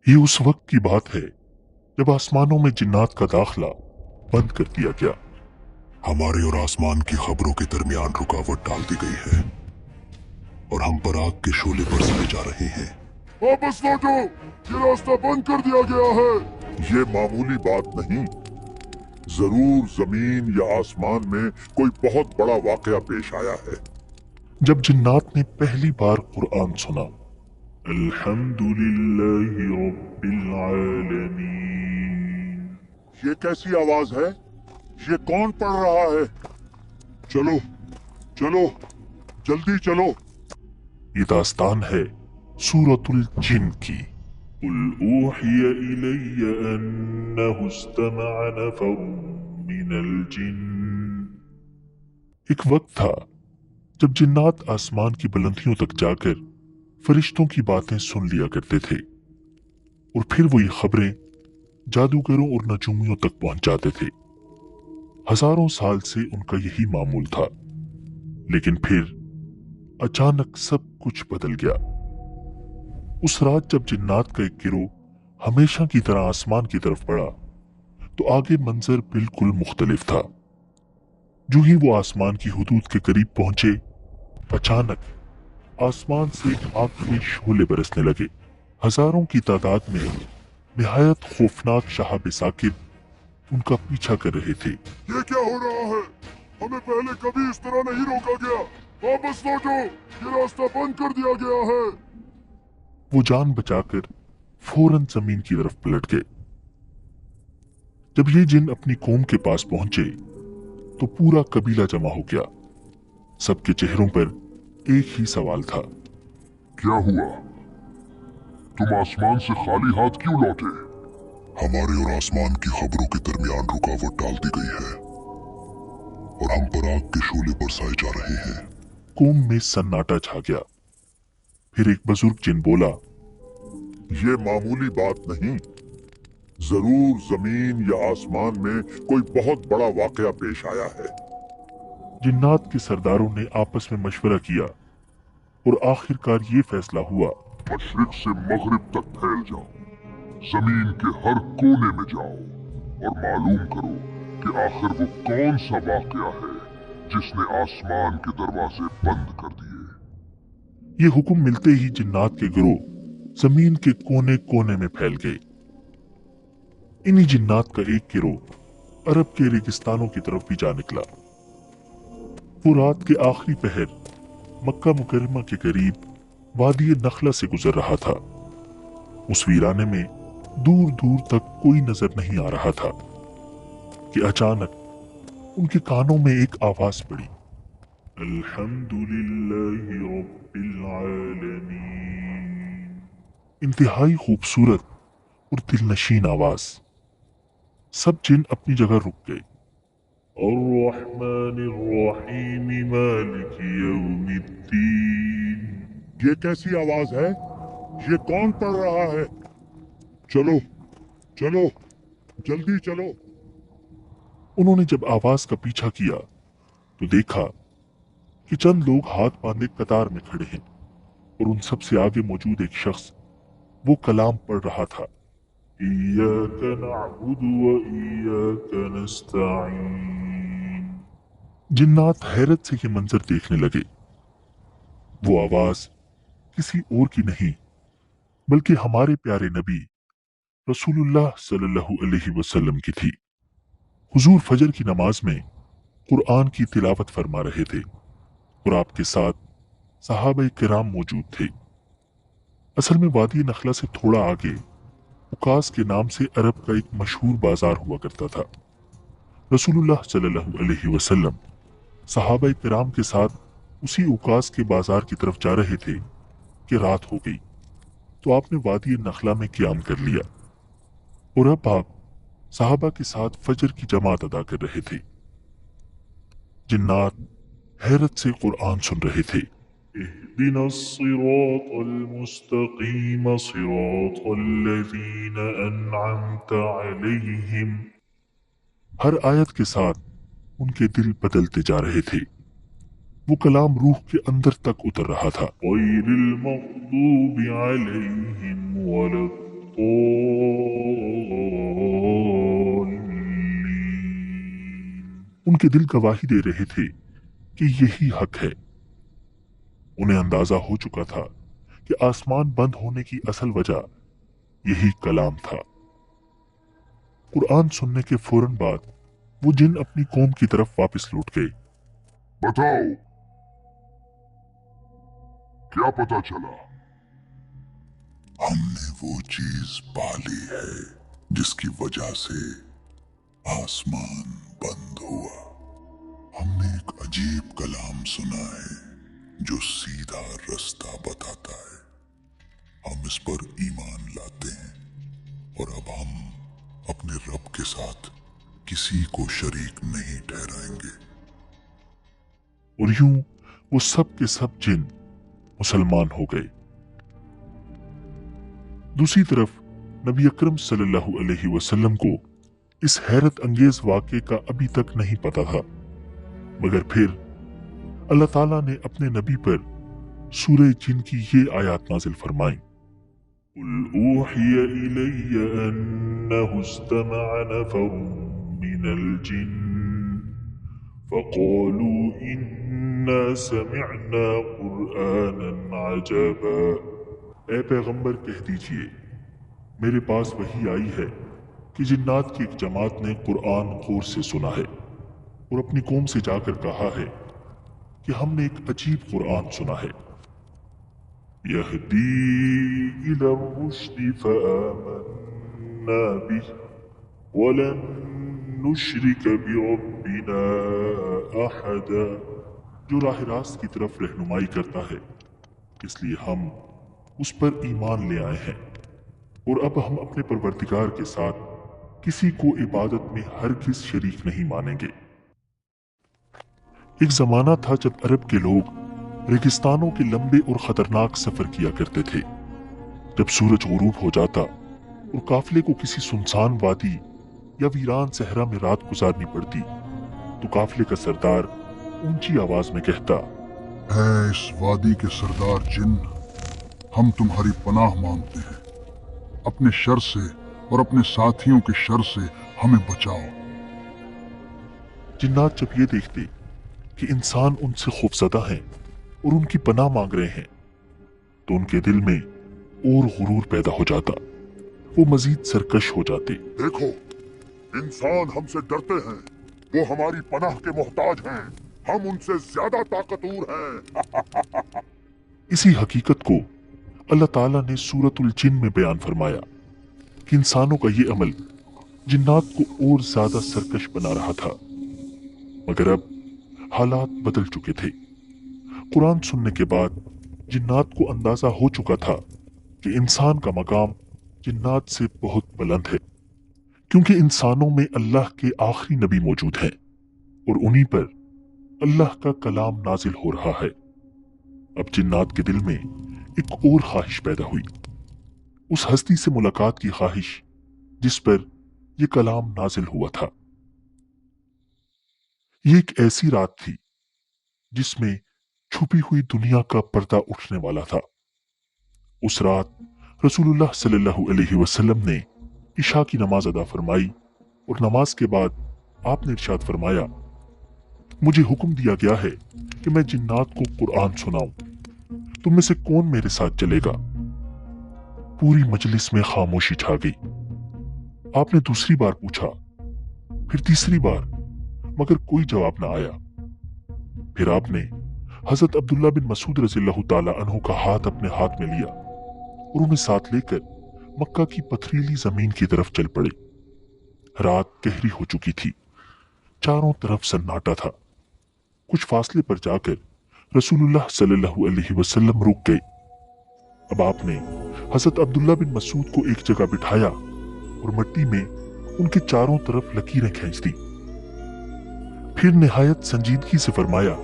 ये उस वक्त की बात है जब आसमानों में जिन्नात का दाखला बंद कर दिया गया। हमारे और आसमान की खबरों के दरमियान रुकावट डाल दी गई है और हम पर आग के शोले बरसाए जा रहे हैं। वापस लौटो, ये रास्ता बंद कर दिया गया है। ये मामूली बात नहीं, जरूर जमीन या आसमान में कोई बहुत बड़ा वाकया पेश आया है। जब जिन्नात ने पहली बार कुरान सुना, अल्हम्दुलिल्लाहि रब्बिल आलमीन, ये कैसी आवाज है? ये कौन पढ़ रहा है? चलो चलो जल्दी चलो। ये दास्तान है सूरतुल जिन की। कुल ऊहिय इलैय अन्नहु इस्तमअ नफरुम मिनल जिन्न। एक वक्त था जब जिन्नात आसमान की बुलंदियों तक जाकर फरिश्तों की बातें सुन लिया करते थे और फिर वो ये खबरें जादूगरों और नजूमियों तक पहुंचाते थे। हजारों साल से उनका यही मामूल था, लेकिन फिर अचानक सब कुछ बदल गया। उस रात जब जिन्नात का एक गिरोह हमेशा की तरह आसमान की तरफ बढ़ा तो आगे मंजर बिल्कुल मुख्तलिफ था। जो ही वो आसमान की हुदूद के करीब पहुंचे, अचानक आसमान से आग के शोले बरसने लगे। हजारों की तादाद में निहायत खौफनाक शहाब साकिब उनका पीछा कर रहे थे। ये क्या हो रहा है? हमें पहले कभी इस तरह नहीं रोका गया। वापस लौटो, ये रास्ता बंद कर दिया गया है। वो जान बचाकर फौरन जमीन की तरफ पलट गए। जब ये जिन अपनी कौम के पास पहुंचे तो पूरा कबीला जमा हो गया। सबके चेहरों पर एक ही सवाल था, क्या हुआ? तुम आसमान से खाली हाथ क्यों लौटे? हमारे और आसमान की खबरों के दरमियान रुकावट डाल दी गई है और हम पर आग के शोले बरसाए जा रहे हैं। कौम में सन्नाटा छा गया। फिर एक बुजुर्ग जिन बोला, ये मामूली बात नहीं, जरूर जमीन या आसमान में कोई बहुत बड़ा वाकया पेश आया है। जिन्नात के सरदारों ने आपस में मशवरा किया और आखिरकार ये फैसला हुआ, मशरिक से मगरिब तक फैल जाओ, जमीन के हर कोने में जाओ और मालूम करो कि आखिर वो कौन सा वाकया है जिसने आसमान के दरवाजे बंद कर दिए। ये हुक्म मिलते ही जिन्नात के गिरोह जमीन के कोने कोने में फैल गए। इन्हीं जिन्नात का एक गिरोह अरब के रेगिस्तानों की तरफ भी जा निकला। वो रात के आखिरी पहर मक्का मुकर्रमा के करीब वादी नखला से गुजर रहा था। उस वीराने में दूर दूर तक कोई नजर नहीं आ रहा था कि अचानक उनके कानों में एक आवाज पड़ी, अल्हम्दुलिल्लाहि रब्बिल आलमीन। इंतहाई खूबसूरत और दिलनशीन आवाज। सब जिन अपनी जगह रुक गए। अर्रहमानिर्रहीम मालिकि यौमिद्दीन। ये कैसी आवाज है? ये कौन पढ़ रहा है? चलो चलो जल्दी चलो। उन्होंने जब आवाज का पीछा किया तो देखा कि चंद लोग हाथ बांधे कतार में खड़े हैं और उन सब से आगे मौजूद एक शख्स वो कलाम पढ़ रहा था, इय्याका नअबुदु व इय्याका नस्तईन। जिन्नात हैरत से ये मंजर देखने लगे। वो आवाज किसी और की नहीं बल्कि हमारे प्यारे नबी रसूलुल्लाह सल्लल्लाहु अलैहि वसल्लम की थी। हुजूर फजर की नमाज में कुरान की तिलावत फरमा रहे थे और आपके साथ सहाबा किराम मौजूद थे। असल में वादी नखला से थोड़ा आगे उकास के नाम से अरब का एक मशहूर बाजार हुआ करता था। रसूलुल्लाह सल्लल्लाहु अलैहि वसल्लम सहाबा किराम के साथ उसी उकास के बाजार की तरफ जा रहे थे कि रात हो गई तो आपने वादी नखला में क़याम कर लिया और अब आप सहाबा के साथ फजर की जमात अदा कर रहे थे। जिन्नात हैरत से कुरान सुन रहे थे, इहदिनस सिरातल मुस्तकीम सिरातल लज़ीना अनअमता अलैहिम। हर आयत के साथ उनके दिल बदलते जा रहे थे। वो कलाम रूह के अंदर तक उतर रहा था। गैरिल मग़दूबि अलैहिम वलद्दाल्लीन। उनके दिल गवाही दे रहे थे कि यही हक है। उन्हें अंदाजा हो चुका था कि आसमान बंद होने की असल वजह यही कलाम था। कुरान सुनने के फौरन बाद वो जिन अपनी कौम की तरफ वापस लौट गए। बताओ, क्या पता चला? हमने वो चीज पाली है जिसकी वजह से आसमान बंद हुआ। हमने एक अजीब कलाम सुना है जो सीधा रास्ता बताता है। हम इस पर ईमान लाते हैं और अब हम अपने रब के साथ किसी को शरीक नहीं ठहराएंगे। और यूं वो सब के सब जिन मुसलमान हो गए। दूसरी तरफ नबी अकरम सल्लल्लाहु अलैहि वसल्लम को इस हैरत अंगेज वाक़े का अभी तक नहीं पता था, मगर फिर अल्लाह ताला ने अपने नबी पर सूरह जिन की ये आयत नाजिल फरमाई। कुल ऊहिय इलैय अन्नहु इस्तमअ नफरुम मिनल जिन्न फक़ालू इन्ना समिअना कुरआनन अजबा। ए पैगंबर कह दीजिए, मेरे पास वही आई है कि जिन्नात की एक जमात ने कुरान गौर से सुना है और अपनी कौम से जाकर कहा है कि हमने एक अजीब कुरान सुना है। यहदी इला रुश्दी फआमन्ना बिह वलन नुश्रिक बिरब्बिना अहदा। जो राह रास्त की तरफ रहनुमाई करता है, इसलिए हम उस पर ईमान ले आए हैं और अब हम अपने परवरदिगार के साथ किसी को इबादत में हरगिज शरीक नहीं मानेंगे। एक जमाना था जब अरब के लोग रेगिस्तानों के लंबे और खतरनाक सफर किया करते थे। जब सूरज गुरूब हो जाता और काफिले को किसी सुनसान वादी या वीरान सहरा में रात गुजारनी पड़ती, तो काफिले का सरदार ऊंची आवाज में कहता, है इस वादी के सरदार जिन, हम तुम्हारी पनाह मांगते हैं। अपने शर से और अपने साथियों के शर से हमें बचाओ। जिन्नात जब ये देखते कि इंसान उनसे खौफजदा हैं और उनकी पनाह मांग रहे हैं, तो उनके दिल में और गुरूर पैदा हो जाता। वो मजीद सरकश हो जाते। देखो, इंसान हमसे डरते हैं, वो हमारी पनाह के मोहताज हैं, हम उनसे ज्यादा ताकतवर हैं। इसी हकीकत को अल्लाह ताला ने सूरतुल जिन में बयान फरमाया कि इंसानों का ये अमल जिन्नात को और ज्यादा सरकश बना रहा था, मगर अब हालात बदल चुके थे। कुरान सुनने के बाद जिन्नात को अंदाजा हो चुका था कि इंसान का मकाम जिन्नात से बहुत बुलंद है, क्योंकि इंसानों में अल्लाह के आखिरी नबी मौजूद हैं और उन्हीं पर अल्लाह का कलाम नाजिल हो रहा है। अब जिन्नात के दिल में एक और ख्वाहिश पैदा हुई, उस हस्ती से मुलाकात की ख्वाहिश जिस पर यह कलाम नाजिल हुआ था। ये एक ऐसी रात थी जिसमें छुपी हुई दुनिया का पर्दा उठने वाला था। उस रात रसूलुल्लाह सल्लल्लाहु अलैहि वसल्लम ने इशा की नमाज अदा फरमाई और नमाज के बाद आपने इरशाद फरमाया, मुझे हुक्म दिया गया है कि मैं जिन्नात को कुरान सुनाऊं, तुम में से कौन मेरे साथ चलेगा? पूरी मजलिस में खामोशी छा गई। आपने दूसरी बार पूछा, फिर तीसरी बार, मगर कोई जवाब ना आया। फिर आपने हजरत अब्दुल्ला बिन मसूद रज़ियल्लाहु ताला अन्हु का हाथ अपने हाथ में लिया और उन्हें साथ लेकर मक्का की पथरीली जमीन की तरफ चल पड़े। रात गहरी हो चुकी थी, चारों तरफ सन्नाटा था। कुछ फासले पर जाकर रसूलुल्लाह सल्लल्लाहु अलैहि वसल्लम रुक गए। अब आपने हजरत अब्दुल्ला बिन मसूद को एक जगह बिठाया और मिट्टी में उनके चारों तरफ लकीरें खींच दी। फिर निहायत संजीदगी से फरमाया,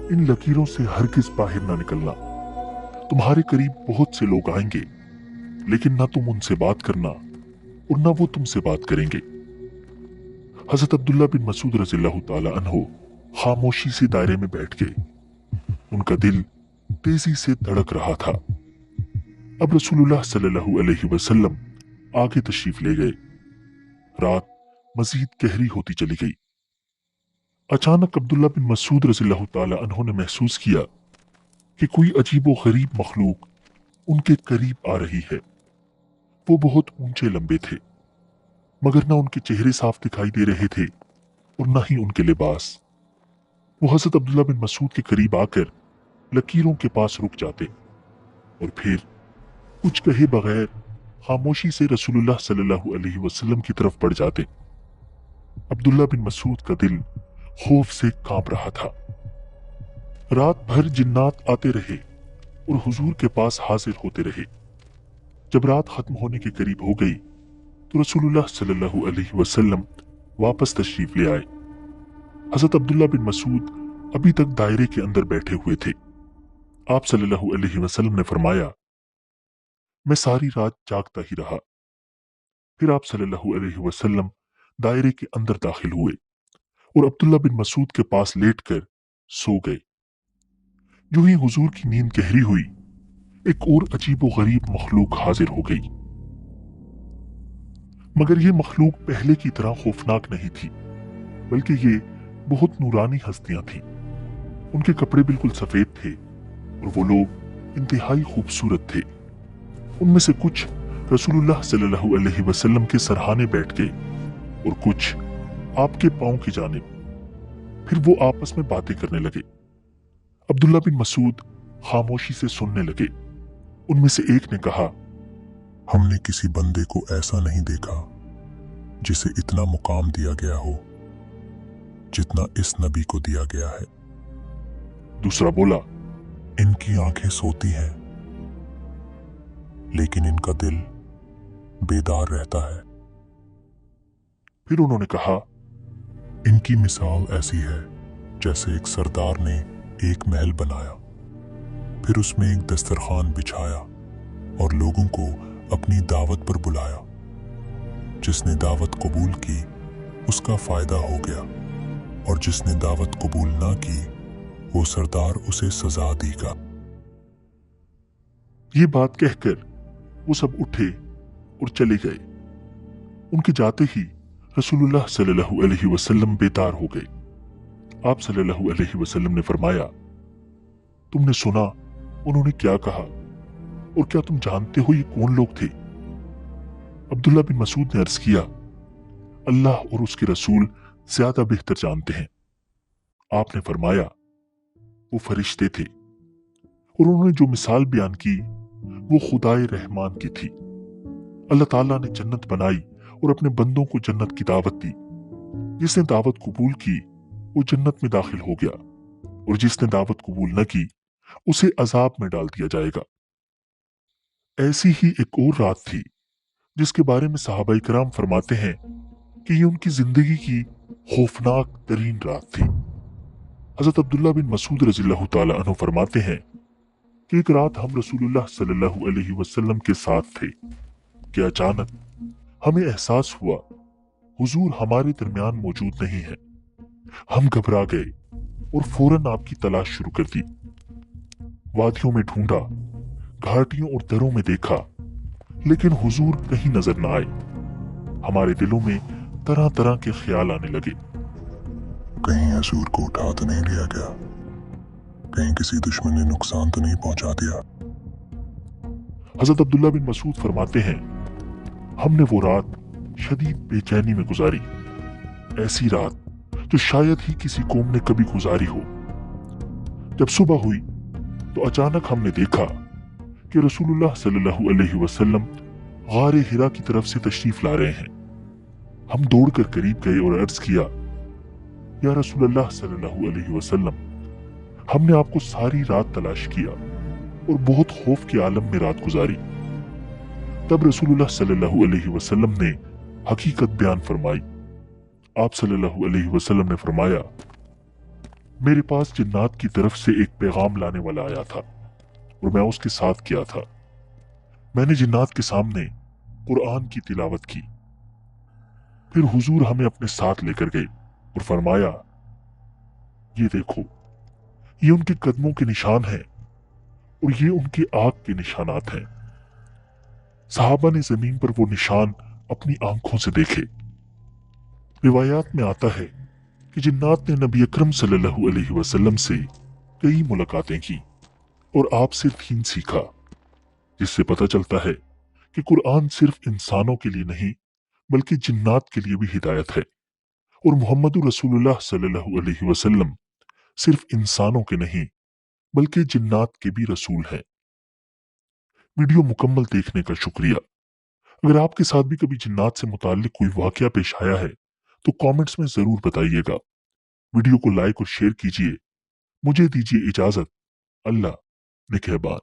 इन लकीरों से हरगिज बाहर ना निकलना। तुम्हारे करीब बहुत से लोग आएंगे, लेकिन ना तुम उनसे बात करना और ना वो तुमसे बात करेंगे। हजरत अब्दुल्ला बिन मसूद रज़ियल्लाहु ताला अन्हु खामोशी से दायरे में बैठ गए। उनका दिल तेजी से धड़क रहा था। अब रसूलुल्लाह सल्लल्लाहु अलैहि वसल्लम आगे तशरीफ ले गए। रात मजीद गहरी होती चली गई। अचानक अब्दुल्ला बिन मसूद रज़ियल्लाहु ताला अन्हु ने महसूस किया कि कोई अजीबो गरीब मखलूक उनके करीब आ रही है। वो बहुत ऊंचे लंबे थे, मगर न उनके चेहरे साफ दिखाई दे रहे थे और न ही उनके लिबास। वो हज़रत अब्दुल्ला बिन मसूद के करीब आकर लकीरों के पास रुक जाते और फिर कुछ कहे बगैर खामोशी से रसूलुल्लाह सल्लल्लाहु अलैहि वसल्लम की तरफ बढ़ जाते। अब्दुल्ला बिन मसूद का दिल खौफ से कांप रहा था। रात भर जिन्नात आते रहे और हुजूर के पास हाजिर होते रहे। जब रात खत्म होने के करीब हो गई तो रसूलुल्लाह सल्लल्लाहु अलैहि वसल्लम वापस तशरीफ ले आए। हजरत अब्दुल्ला बिन मसूद अभी तक दायरे के अंदर बैठे हुए थे। आप सल्लल्लाहु अलैहि वसल्लम ने फरमाया, मैं सारी रात जागता ही रहा। फिर आप सल्लल्लाहु अलैहि वसल्लम दायरे के अंदर दाखिल हुए और अब्दुल्ला बिन मसूद के पास लेटकर सो गए। जो ही हुजूर की नींद गहरी हुई, एक और अजीबो गरीब मखलूक हाजिर हो गई। मगर ये मखलूक पहले की तरह खौफनाक नहीं थी, बल्कि ये बहुत नूरानी हस्तियां थीं। उनके कपड़े बिल्कुल सफेद थे और वो लोग इंतहाई खूबसूरत थे। उनमें से कुछ रसूलुल्लाह सल्लल्लाहु अलैहि वसल्लम के सरहाने बैठ गए और कुछ आपके पांव की जानिब। फिर वो आपस में बातें करने लगे। अब्दुल्ला बिन मसूद खामोशी से सुनने लगे। उनमें से एक ने कहा, हमने किसी बंदे को ऐसा नहीं देखा जिसे इतना मुकाम दिया गया हो जितना इस नबी को दिया गया है। दूसरा बोला, इनकी आंखें सोती हैं लेकिन इनका दिल बेदार रहता है। फिर उन्होंने कहा, इनकी मिसाल ऐसी है जैसे एक सरदार ने एक महल बनाया, फिर उसमें एक दस्तरखान बिछाया और लोगों को अपनी दावत पर बुलाया। जिसने दावत कबूल की उसका फायदा हो गया और जिसने दावत कबूल ना की वो सरदार उसे सजा देगा। ये बात कहकर वो सब उठे और चले गए। उनके जाते ही रसूलुल्लाह सल्लल्लाहु अलैहि वसल्लम बेदार हो गए। आप सल्लल्लाहु अलैहि वसल्लम ने फरमाया, तुमने सुना उन्होंने क्या कहा और क्या तुम जानते हो ये कौन लोग थे? अब्दुल्ला बिन मसूद ने अर्ज किया, अल्लाह और उसके रसूल ज्यादा बेहतर जानते हैं। आपने फरमाया, वो फरिश्ते थे और उन्होंने जो मिसाल बयान की वो खुदाए रहमान की थी। अल्लाह ताला ने जन्नत बनाई और अपने बंदों को जन्नत की दावत दी। जिसने दावत कबूल की वो जन्नत में दाखिल हो गया और जिसने दावत कबूल न की उसे अजाब में डाल दिया जाएगा। ऐसी ही एक और रात थी जिसके बारे में सहाबाई कराम फरमाते हैं कि ये उनकी जिंदगी की खौफनाक तरीन रात थी। हजरत अब्दुल्ला बिन मसूद रज़ियल्लाहु ताला अन्हु फरमाते हैं कि एक रात हम रसूलुल्लाह सल्लल्लाहु अलैहि वसल्लम के साथ थे कि अचानक हमें एहसास हुआ हुजूर हमारे दरमियान मौजूद नहीं है। हम घबरा गए और फौरन आपकी तलाश शुरू कर दी। वादियों में ढूंढा, घाटियों और दरों में देखा, लेकिन हुजूर कहीं नजर न आए। हमारे दिलों में तरह तरह के ख्याल आने लगे। कहीं हुजूर को उठा तो नहीं लिया गया, कहीं किसी दुश्मन ने नुकसान तो नहीं पहुंचा दिया। हजरत अब्दुल्ला बिन मसूद फरमाते हैं, हमने वो रात शदीद बेचैनी में गुजारी, ऐसी रात जो शायद ही किसी कौम ने कभी गुजारी हो। जब सुबह हुई तो अचानक हमने देखा कि रसूलुल्लाह सल्लल्लाहु अलैहि वसल्लम गारे हिरा की तरफ से तशरीफ ला रहे हैं। हम दौड़कर करीब गए और अर्ज किया, या रसूलुल्लाह सल्लल्लाहु अलैहि वसल्लम, हमने आपको सारी रात तलाश किया और बहुत खौफ के आलम में रात गुजारी। तब रसूलुल्लाह सल्लल्लाहु अलैहि वसल्लम ने हकीकत बयान फरमाई। आप सल्लल्लाहु अलैहि वसल्लम ने फरमाया, मेरे पास जिन्नात की तरफ से एक पैगाम लाने वाला आया था और मैं उसके साथ गया था। मैंने जिन्नात के सामने कुरान की तिलावत की। फिर हुजूर हमें अपने साथ लेकर गए और फरमाया, ये देखो, ये उनके कदमों के निशान हैं और ये उनके आग के निशानात हैं। सहाबा ने जमीन पर वो निशान अपनी आंखों से देखे। रिवायात में आता है कि जिन्नात ने नबी अकरम सल्लल्लाहु अलैहि वसल्लम से कई मुलाकातें की और आपसे दीन सीखा, जिससे पता चलता है कि कुरान सिर्फ इंसानों के लिए नहीं बल्कि जिन्नात के लिए भी हिदायत है, और मोहम्मद रसूलुल्लाह सल्लल्लाहु अलैहि वसल्लम सिर्फ इंसानों के नहीं बल्कि जिन्नात के भी रसूल हैं। वीडियो मुकम्मल देखने का शुक्रिया। अगर आपके साथ भी कभी जिन्नात से मुताल्लिक कोई वाकया पेश आया है तो कमेंट्स में जरूर बताइएगा। वीडियो को लाइक और शेयर कीजिए। मुझे दीजिए इजाजत। अल्लाह निगहबान।